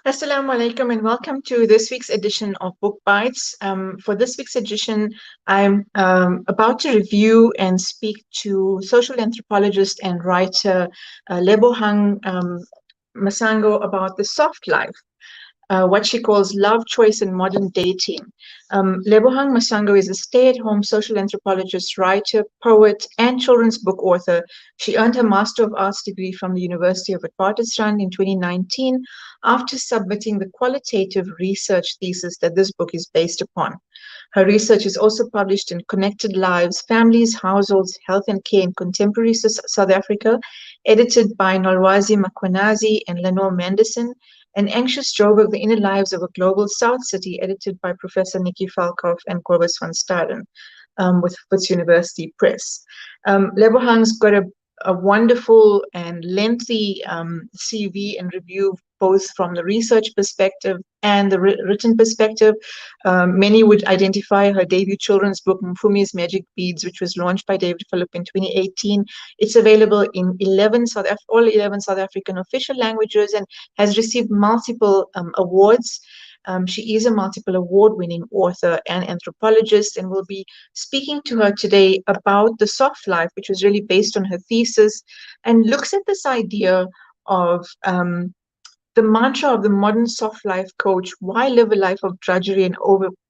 Assalamu alaikum and welcome to this week's edition of Book Bites. For this week's edition, I'm about to review and speak to social anthropologist and writer Lebohang Masango about the soft life, what she calls love, choice, and modern dating. Lebohang Masango is a stay-at-home social anthropologist, writer, poet, and children's book author. She earned her Master of Arts degree from the University of Witwatersrand in 2019 after submitting the qualitative research thesis that this book is based upon. Her research is also published in Connected Lives, Families, Households, Health and Care in Contemporary South Africa, edited by Nolwazi Makwanazi and Lenore Manderson, and Anxious Joburg, The Inner Lives of a Global South City, edited by Professor Nikki Falkhoff and Corbus van Staden with Wits University Press. Lebohang's got a wonderful and lengthy CV and review, both from the research perspective and the written perspective. Many would identify her debut children's book, Mfumi's Magic Beads, which was launched by David Philip in 2018. It's available in all 11 South African official languages and has received multiple awards. She is a multiple award-winning author and anthropologist, and we'll be speaking to her today about the soft life, which was really based on her thesis, and looks at this idea of the mantra of the modern soft life coach: why live a life of drudgery and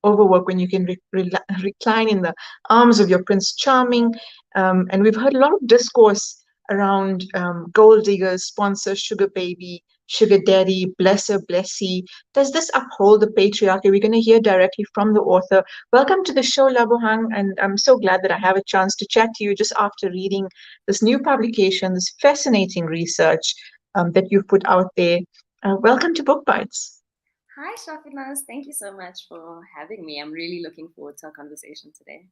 overwork when you can recline in the arms of your Prince Charming? And we've heard a lot of discourse around gold diggers, sponsor, sugar baby, sugar daddy, blesser, blessee. Does this uphold the patriarchy? We're going to hear directly from the author. Welcome to the show, Labohang, and I'm so glad that I have a chance to chat to you just after reading this new publication, this fascinating research that you've put out there. Welcome to Book Bites. Hi, Shafinas. Thank you so much for having me. I'm really looking forward to our conversation today.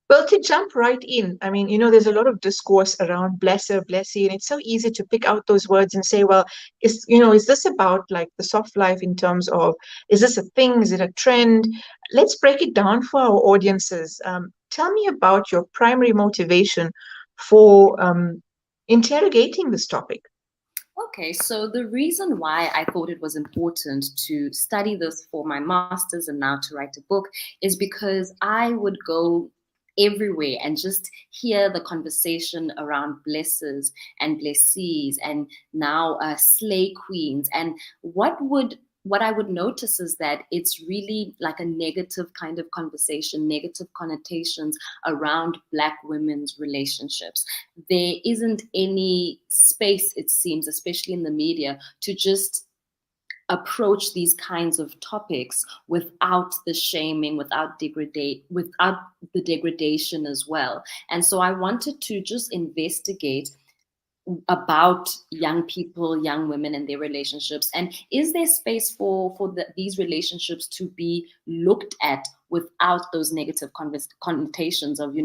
Well, to jump right in, I mean, there's a lot of discourse around blesser, blessee, and it's so easy to pick out those words and say, well, is this about like the soft life in terms of, is this a thing? Is it a trend? Let's break it down for our audiences. Tell me about your primary motivation for interrogating this topic. Okay, so the reason why I thought it was important to study this for my master's and now to write a book is because I would go everywhere and just hear the conversation around blessers and blessees and now slay queens. And what I would notice is that it's really like a negative kind of conversation, negative connotations around Black women's relationships. There isn't any space, it seems, especially in the media, to just approach these kinds of topics without the shaming, without the degradation as well. And so I wanted to just investigate about young people, young women and their relationships, and is there space for these relationships to be looked at without those negative connotations of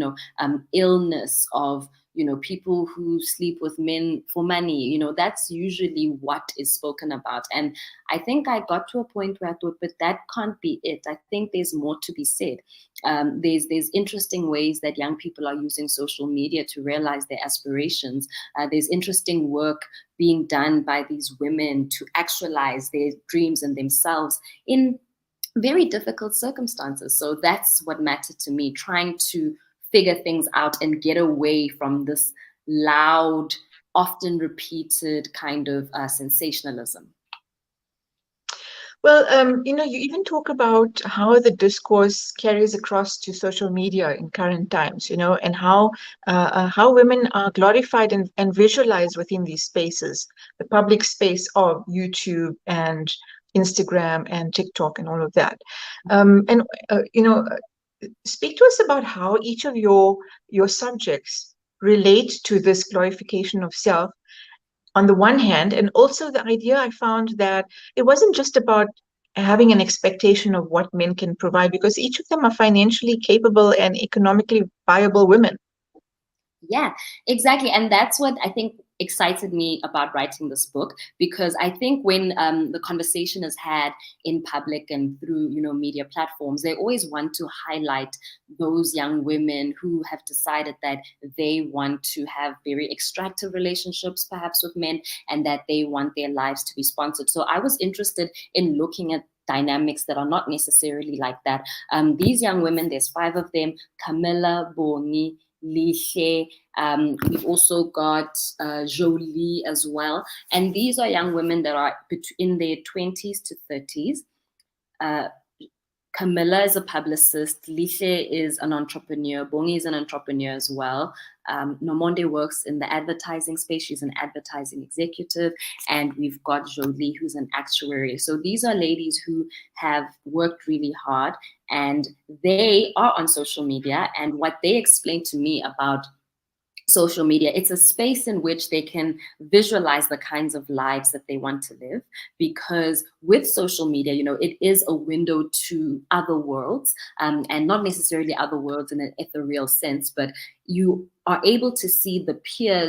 illness, of people who sleep with men for money. That's usually what is spoken about. And I think I got to a point where I thought, but that can't be it. I think there's more to be said. There's interesting ways that young people are using social media to realize their aspirations. There's interesting work being done by these women to actualize their dreams and themselves in very difficult circumstances. So that's what mattered to me, trying to figure things out and get away from this loud, often repeated kind of sensationalism. Well, you even talk about how the discourse carries across to social media in current times, and how women are glorified and visualized within these spaces, the public space of YouTube and Instagram and TikTok and all of that. And speak to us about how each of your subjects relate to this glorification of self on the one hand, and also the idea I found that it wasn't just about having an expectation of what men can provide, because each of them are financially capable and economically viable women. Yeah, exactly. And that's what I think excited me about writing this book, because I think when the conversation is had in public and through, media platforms, they always want to highlight those young women who have decided that they want to have very extractive relationships perhaps with men, and that they want their lives to be sponsored. So I was interested in looking at dynamics that are not necessarily like that. These young women, there's 5 of them: Camilla, Boni, Lihle. We've also got Jolie as well. And these are young women that are in their 20s to 30s. Camilla is a publicist. Lihle is an entrepreneur. Bongi is an entrepreneur as well. Nomonde works in the advertising space. She's an advertising executive. And we've got Jolie, who's an actuary. So these are ladies who have worked really hard, and they are on social media. And what they explained to me about social media, it's a space in which they can visualize the kinds of lives that they want to live, because with social media, it is a window to other worlds, and not necessarily other worlds in an ethereal sense, but you are able to see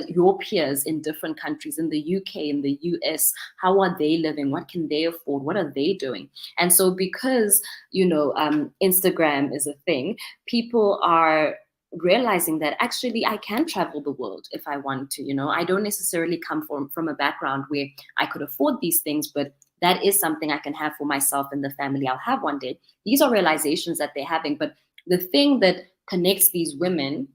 your peers in different countries, in the UK, in the US. How are they living? What can they afford? What are they doing? And so because, Instagram is a thing, people are realizing that actually I can travel the world if I want to. I don't necessarily come from a background where I could afford these things, but that is something I can have for myself and the family I'll have one day. These are realizations that they're having. But the thing that connects these women,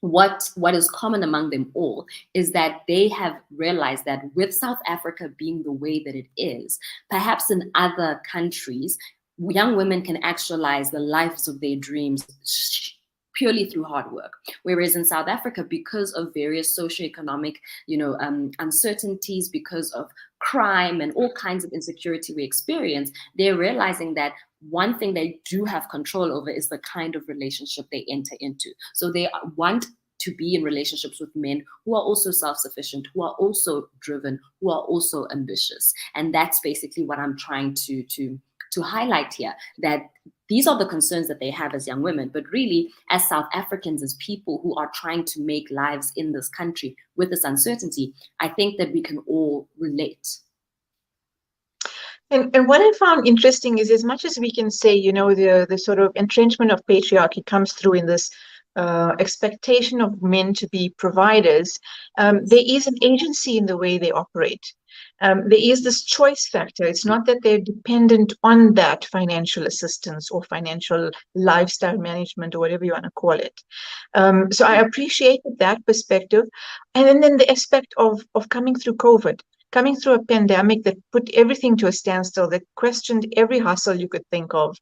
what is common among them all, is that they have realized that with South Africa being the way that it is, perhaps in other countries, young women can actualize the lives of their dreams purely through hard work. Whereas in South Africa, because of various socioeconomic, uncertainties, because of crime and all kinds of insecurity we experience, they're realizing that one thing they do have control over is the kind of relationship they enter into. So they want to be in relationships with men who are also self-sufficient, who are also driven, who are also ambitious. And that's basically what I'm trying to highlight here, that these are the concerns that they have as young women. But really, as South Africans, as people who are trying to make lives in this country with this uncertainty, I think that we can all relate. And what I found interesting is, as much as we can say, the sort of entrenchment of patriarchy comes through in this expectation of men to be providers, there is an agency in the way they operate. There is this choice factor. It's not that they're dependent on that financial assistance or financial lifestyle management or whatever you want to call it. So I appreciated that perspective. And then the aspect of coming through COVID, coming through a pandemic that put everything to a standstill, that questioned every hustle you could think of.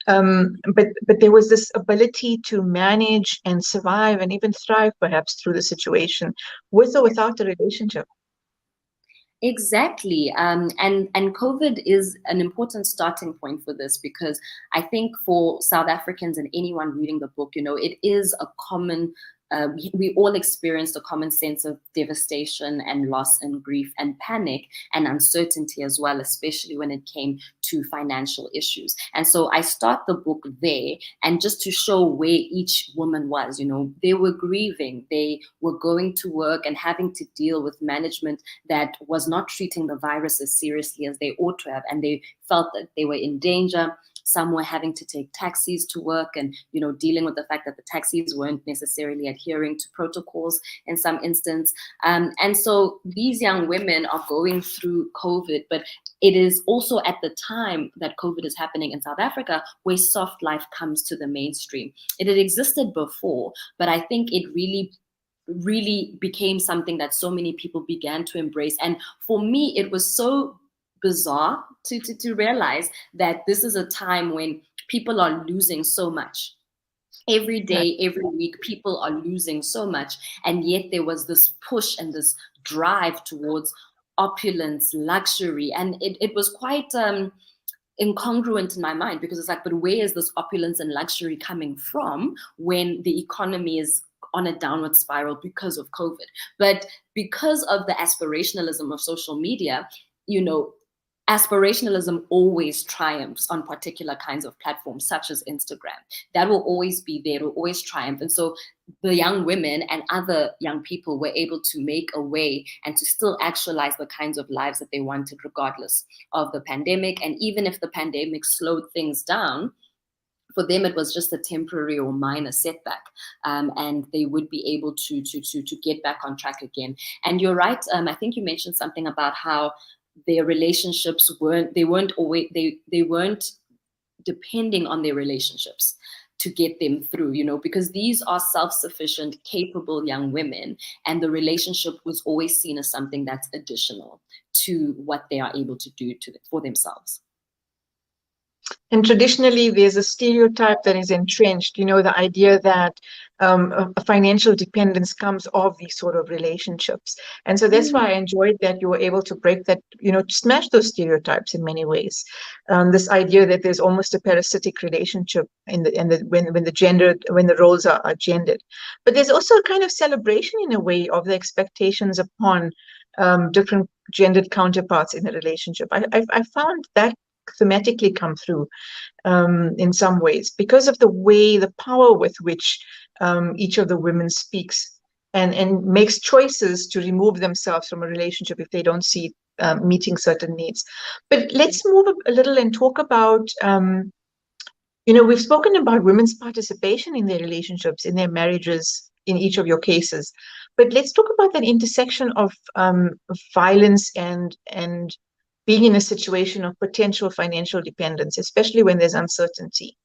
But there was this ability to manage and survive and even thrive perhaps through the situation, with or without a relationship. Exactly. And COVID is an important starting point for this, because I think for South Africans and anyone reading the book, it is a common, we all experienced a common sense of devastation and loss and grief and panic and uncertainty as well, especially when it came to financial issues. And so I start the book there, and just to show where each woman was. They were grieving, they were going to work and having to deal with management that was not treating the virus as seriously as they ought to have, and they felt that they were in danger. Some were having to take taxis to work and, dealing with the fact that the taxis weren't necessarily adhering to protocols in some instance. And so these young women are going through COVID, but it is also at the time that COVID is happening in South Africa where soft life comes to the mainstream. It had existed before, but I think it really became something that so many people began to embrace. And for me, it was so bizarre to realize that this is a time when people are losing so much. Every day, every week, people are losing so much. And yet there was this push and this drive towards opulence, luxury. And it was quite incongruent in my mind, because it's like, but where is this opulence and luxury coming from when the economy is on a downward spiral because of COVID? But because of the aspirationalism of social media, aspirationalism always triumphs on particular kinds of platforms, such as Instagram. That will always be there, it will always triumph. And so the young women and other young people were able to make a way and to still actualize the kinds of lives that they wanted, regardless of the pandemic. And even if the pandemic slowed things down, for them it was just a temporary or minor setback, and they would be able to get back on track again. And you're right. I think you mentioned something about how their relationships weren't depending on their relationships to get them through, because these are self-sufficient, capable young women, and the relationship was always seen as something that's additional to what they are able to do for themselves. And traditionally, there's a stereotype that is entrenched, the idea that a financial dependence comes of these sort of relationships. And so that's why I enjoyed that you were able to break that, smash those stereotypes in many ways. This idea that there's almost a parasitic relationship when the roles are gendered. But there's also a kind of celebration in a way of the expectations upon different gendered counterparts in a relationship. I found that thematically come through in some ways because of the power with which each of the women speaks and makes choices to remove themselves from a relationship if they don't see meeting certain needs. But let's move a little and talk about, we've spoken about women's participation in their relationships, in their marriages, in each of your cases. But let's talk about that intersection of violence and being in a situation of potential financial dependence, especially when there's uncertainty.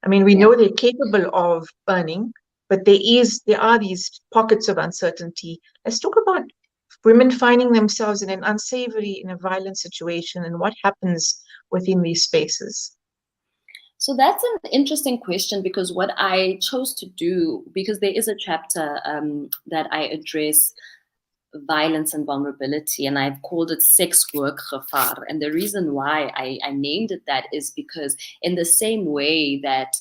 I mean, we know they're capable of earning, but there are these pockets of uncertainty. Let's talk about women finding themselves in an unsavory, in a violent situation, and what happens within these spaces. So that's an interesting question, because what I chose to do, because there is a chapter that I address violence and vulnerability, and I've called it sex work gevaar. And the reason why I named it that is because in the same way that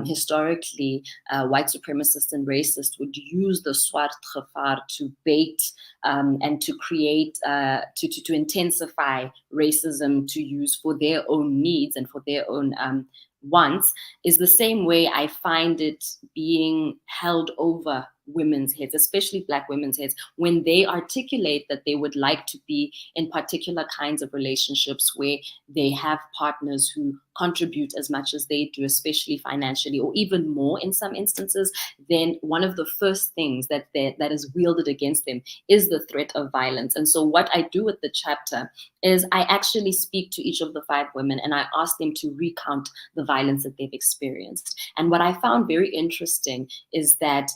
historically white supremacists and racists would use the swart gevaar to bait and to create, to intensify racism to use for their own needs and for their own wants, is the same way I find it being held over women's heads, especially Black women's heads, when they articulate that they would like to be in particular kinds of relationships where they have partners who contribute as much as they do, especially financially, or even more in some instances. Then one of the first things that is wielded against them is the threat of violence. And so what I do with the chapter is I actually speak to each of the 5 women and I ask them to recount the violence that they've experienced. And what I found very interesting is that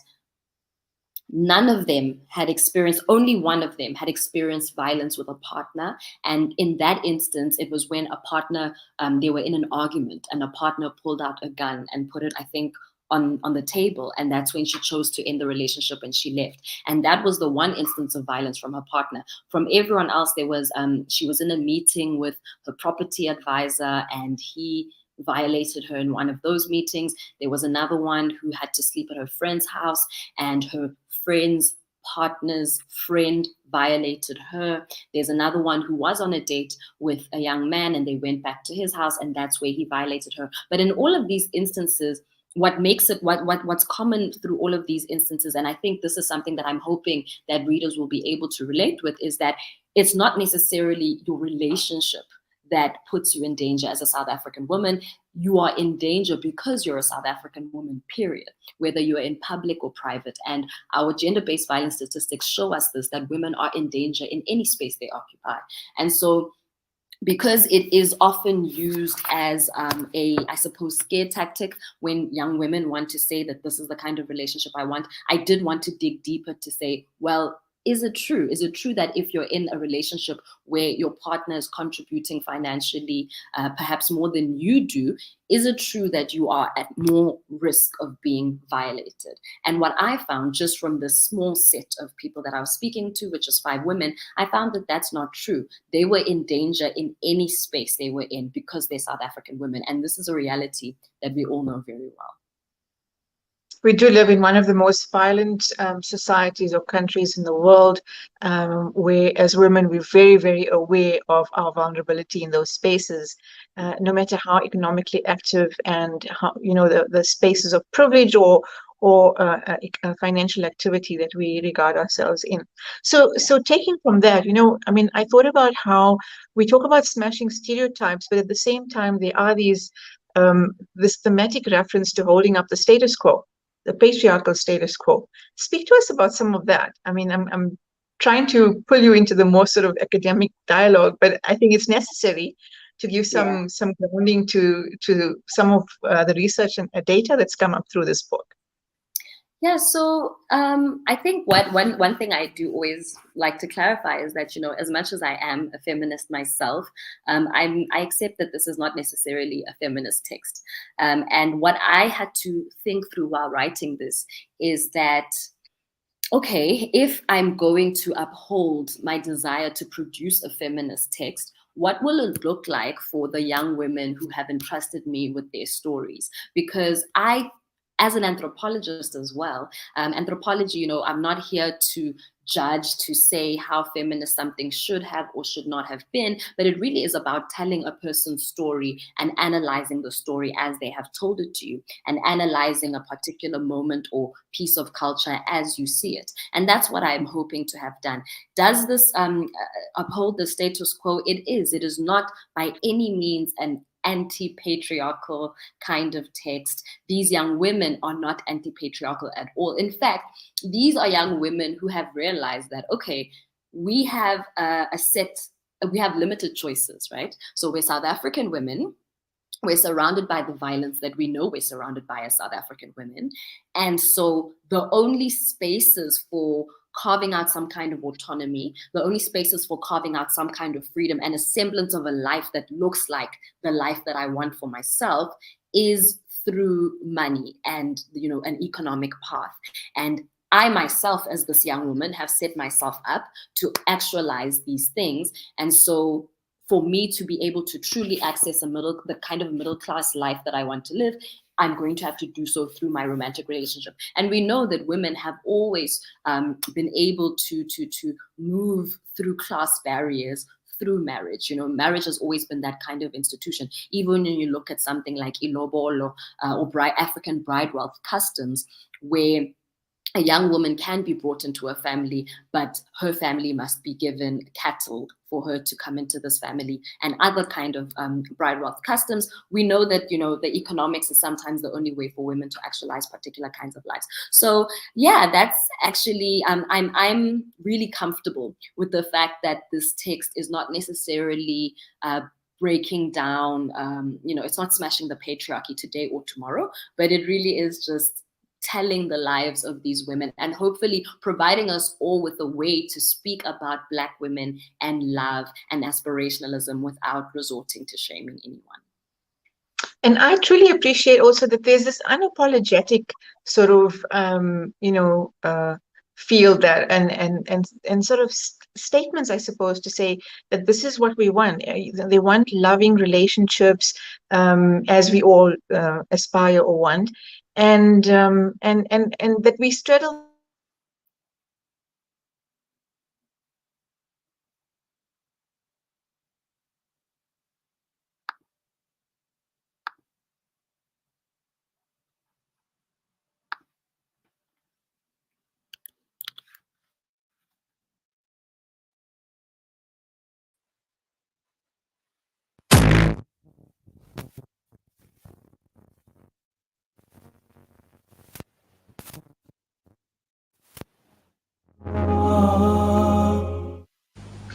none of them had experienced, only one of them had experienced violence with a partner. And in that instance, it was when a partner, they were in an argument and a partner pulled out a gun and put it, I think, on the table. And that's when she chose to end the relationship and she left. And that was the one instance of violence from her partner. From everyone else, there was, she was in a meeting with her property advisor and he violated her in one of those meetings. There was another one who had to sleep at her friend's house and her friend's partner's friend violated her. There's another one who was on a date with a young man and they went back to his house and that's where he violated her. But in all of these instances, what makes it, what's common through all of these instances, and I think this is something that I'm hoping that readers will be able to relate with, is that it's not necessarily your relationship that puts you in danger as a South African woman. You are in danger because you're a South African woman, period, whether you're in public or private. And our gender-based violence statistics show us this, that women are in danger in any space they occupy. And so because it is often used as I suppose, scare tactic when young women want to say that this is the kind of relationship I want, I did want to dig deeper to say, well, is it true? Is it true that if you're in a relationship where your partner is contributing financially, perhaps more than you do, is it true that you are at more risk of being violated? And what I found just from the small set of people that I was speaking to, which is 5 women, I found that that's not true. They were in danger in any space they were in because they're South African women. And this is a reality that we all know very well. We do live in one of the most violent societies or countries in the world, where as women we're very, very aware of our vulnerability in those spaces, no matter how economically active and how, the spaces of privilege or financial activity that we regard ourselves in. So taking from that, I mean, I thought about how we talk about smashing stereotypes, but at the same time, there are this thematic reference to holding up the status quo, the patriarchal status quo. Speak to us about some of that. I mean, I'm trying to pull you into the more sort of academic dialogue, but I think it's necessary to give some grounding to some of the research and data that's come up through this book. Yeah, so I think one thing I do always like to clarify is that, as much as I am a feminist myself, I accept that this is not necessarily a feminist text. And what I had to think through while writing this is that, okay, if I'm going to uphold my desire to produce a feminist text, what will it look like for the young women who have entrusted me with their stories? Because as an anthropologist as well, anthropology, I'm not here to judge, to say how feminist something should have or should not have been, but it really is about telling a person's story and analyzing the story as they have told it to you, and analyzing a particular moment or piece of culture as you see it. And that's what I'm hoping to have done. Does this uphold the status quo? It is. It is not by any means an anti-patriarchal kind of text. These young women are not anti-patriarchal at all. In fact, these are young women who have realized that, okay, we have we have limited choices, right? So we're South African women. We're surrounded by the violence that we know we're surrounded by as South African women. And so the only spaces for carving out some kind of autonomy, the only spaces for carving out some kind of freedom and a semblance of a life that looks like the life that I want for myself is through money and, an economic path. And I myself, as this young woman, have set myself up to actualize these things. And so for me to be able to truly access the kind of middle-class life that I want to live, I'm going to have to do so through my romantic relationship. And we know that women have always been able to move through class barriers through marriage. Marriage has always been that kind of institution. Even when you look at something like ilobolo or African bride wealth customs, where a young woman can be brought into a family, but her family must be given cattle for her to come into this family, and other kind of bride wealth customs. We know that, the economics is sometimes the only way for women to actualize particular kinds of lives. So yeah, that's actually, I'm really comfortable with the fact that this text is not necessarily breaking down, it's not smashing the patriarchy today or tomorrow, but it really is just telling the lives of these women and hopefully providing us all with a way to speak about Black women and love and aspirationalism without resorting to shaming anyone. And I truly appreciate also that there's this unapologetic sort of, feel that and sort of statements, I suppose, to say that this is what we want. They want loving relationships, as we all aspire or want, and that we straddle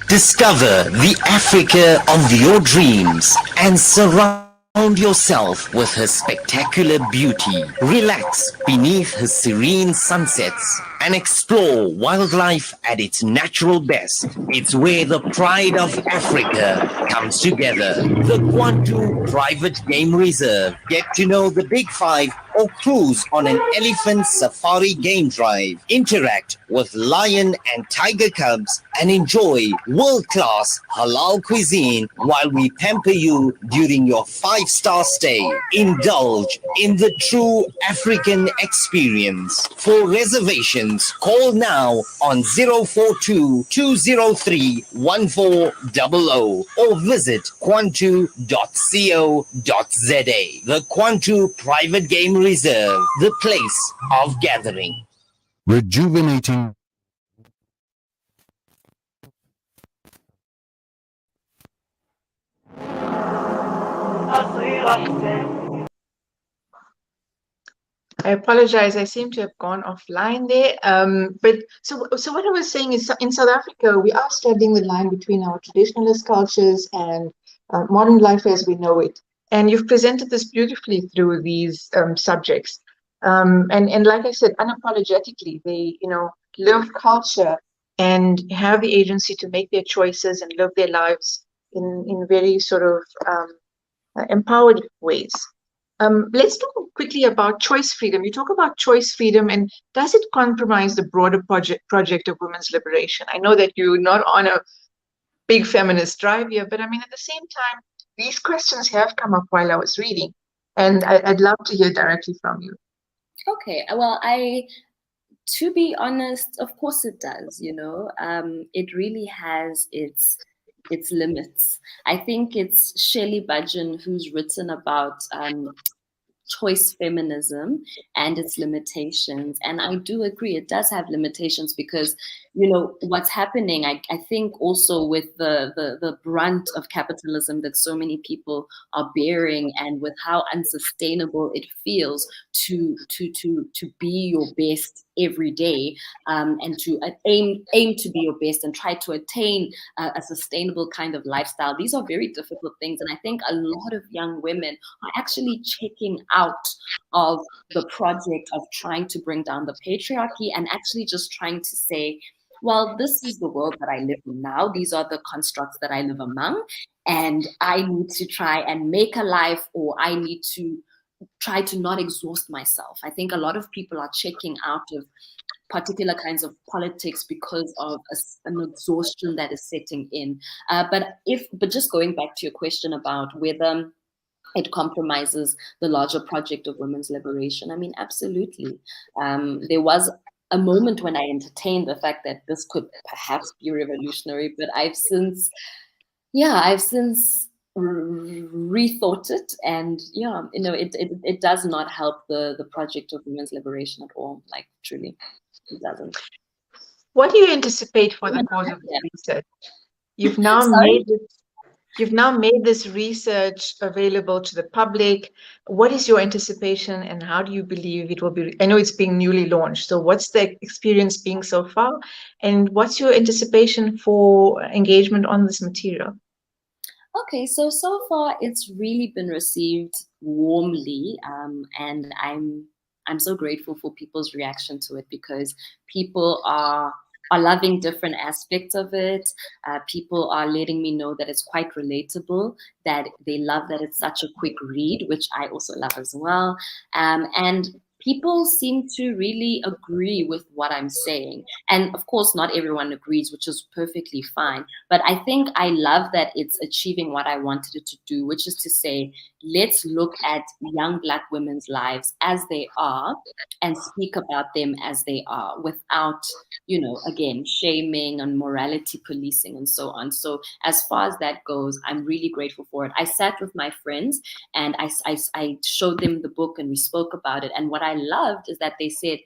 Discover the Africa of your dreams and surround yourself with her spectacular beauty. Relax beneath her serene sunsets and explore wildlife at its natural best. It's where the pride of Africa comes together. The Kwantu Private Game Reserve. Get to know the Big Five or cruise on an elephant safari game drive. Interact with lion and tiger cubs and enjoy world-class halal cuisine while we pamper you during your 5-star stay. Indulge in the true African experience. For reservations, call now on 042 203 1400 or visit kwantu.co.za. The Kwantu Private Game Reserve, the place of gathering. Rejuvenating. I apologize. I seem to have gone offline there. But so what I was saying is, in South Africa, we are studying the line between our traditionalist cultures and modern life as we know it. And you've presented this beautifully through these subjects. And like I said, unapologetically, they live culture and have the agency to make their choices and live their lives in very sort of empowered ways. Let's talk quickly about choice freedom. You talk about choice freedom, and does it compromise the broader project of women's liberation? I know that you're not on a big feminist drive here, but I mean, at the same time, these questions have come up while I was reading, and I'd love to hear directly from you. Okay, well, to be honest, of course it does, it really has its limits. I think it's Shelley Budgeon who's written about choice feminism and its limitations. And I do agree, it does have limitations because, what's happening, I think also with the brunt of capitalism that so many people are bearing, and with how unsustainable it feels to be your best every day, and to aim to be your best and try to attain a sustainable kind of lifestyle. These are very difficult things. And I think a lot of young women are actually checking out of the project of trying to bring down the patriarchy and actually just trying to say, well, this is the world that I live in now. These are the constructs that I live among. And I need to try and make a life, or I need to try to not exhaust myself. I think a lot of people are checking out of particular kinds of politics because of an exhaustion that is setting in. But just going back to your question about whether it compromises the larger project of women's liberation, I mean, absolutely. There was a moment when I entertained the fact that this could perhaps be revolutionary, but I've since rethought it, and it does not help the project of women's liberation at all. Like, truly, it doesn't. What do you anticipate for the course of this research? You've now made this research available to the public. What is your anticipation, and how do you believe it will be? I know it's being newly launched, so what's the experience being so far, and what's your anticipation for engagement on this material? Okay, so far it's really been received warmly, and I'm so grateful for people's reaction to it, because people are loving different aspects of it. People are letting me know that it's quite relatable, that they love that it's such a quick read, which I also love as well. And people seem to really agree with what I'm saying. And of course, not everyone agrees, which is perfectly fine. But I think I love that it's achieving what I wanted it to do, which is to say, let's look at young Black women's lives as they are and speak about them as they are, without, again, shaming and morality policing and so on. So as far as that goes, I'm really grateful for it. I sat with my friends and I showed them the book and we spoke about it. And what I loved is that they said,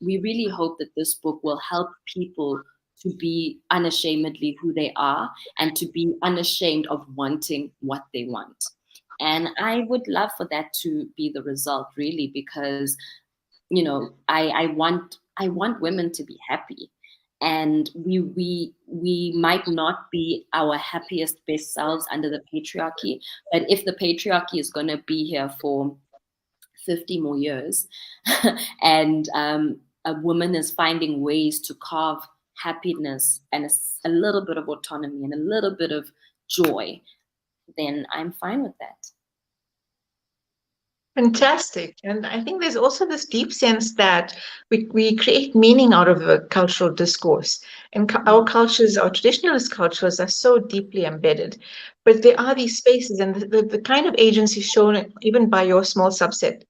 we really hope that this book will help people to be unashamedly who they are and to be unashamed of wanting what they want. And I would love for that to be the result, really, because, I want women to be happy. And we might not be our happiest, best selves under the patriarchy, but if the patriarchy is going to be here for 50 more years, and a woman is finding ways to carve happiness and a little bit of autonomy and a little bit of joy, then I'm fine with that. Fantastic. And I think there's also this deep sense that we create meaning out of a cultural discourse. And our cultures, our traditionalist cultures, are so deeply embedded. But there are these spaces, and the kind of agency shown even by your small subset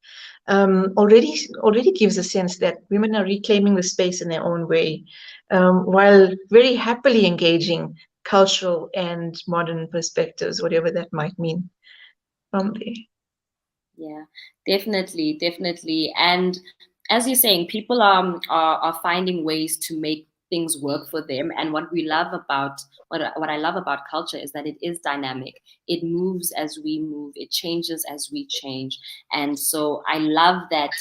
already gives a sense that women are reclaiming the space in their own way, while very happily engaging cultural and modern perspectives, whatever that might mean from there. Yeah, definitely, definitely. And as you're saying, people are finding ways to make things work for them. And what we love about what I love about culture is that it is dynamic. It moves as we move. It changes as we change. And so I love that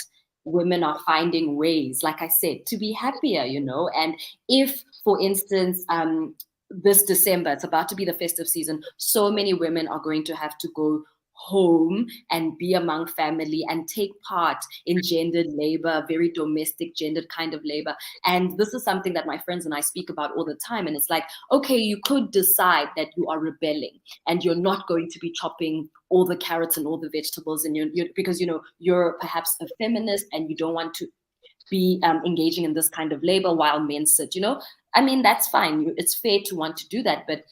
women are finding ways, like I said, to be happier. And if, for instance, this December, it's about to be the festive season, so many women are going to have to go home and be among family and take part in gendered labor, very domestic gendered kind of labor. And this is something that my friends and I speak about all the time. And it's like, okay, you could decide that you are rebelling and you're not going to be chopping all the carrots and all the vegetables, and you're because you're perhaps a feminist and you don't want to be engaging in this kind of labor while men sit. I mean, that's fine. It's fair to want to do that, but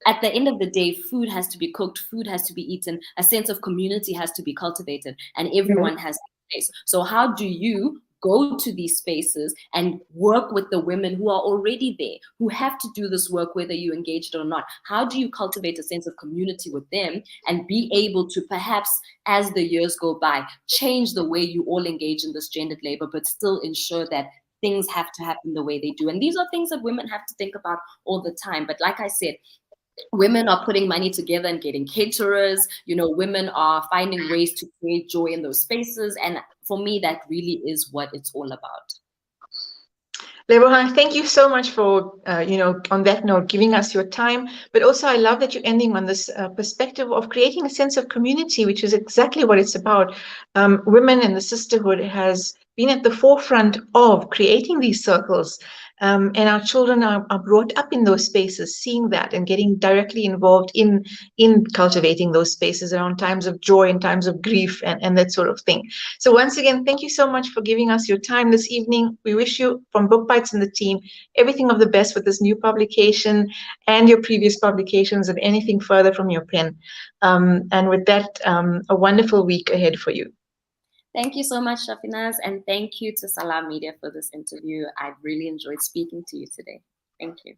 at the end of the day, food has to be cooked, food has to be eaten, a sense of community has to be cultivated, and everyone has space. So how do you go to these spaces and work with the women who are already there, who have to do this work whether you engaged or not? How do you cultivate a sense of community with them and be able to perhaps, as the years go by, change the way you all engage in this gendered labor, but still ensure that things have to happen the way they do? And these are things that women have to think about all the time. But like I said, women are putting money together and getting caterers. Women are finding ways to create joy in those spaces. And for me, that really is what it's all about. Lebohang, thank you so much for, on that note, giving us your time. But also, I love that you're ending on this perspective of creating a sense of community, which is exactly what it's about. Women in the sisterhood has been at the forefront of creating these circles. And our children are brought up in those spaces, seeing that and getting directly involved in cultivating those spaces around times of joy and times of grief and that sort of thing. So once again, thank you so much for giving us your time this evening. We wish you, from BookBytes and the team, everything of the best with this new publication and your previous publications and anything further from your pen. And with that, a wonderful week ahead for you. Thank you so much, Shafinaz, and thank you to Salam Media for this interview. I've really enjoyed speaking to you today. Thank you.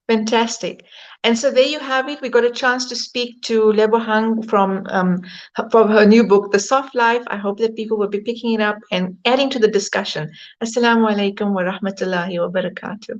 Fantastic. And so there you have it. We got a chance to speak to Lebohang from her new book, The Soft Life. I hope that people will be picking it up and adding to the discussion. Assalamu alaikum wa rahmatullahi wa barakatuh.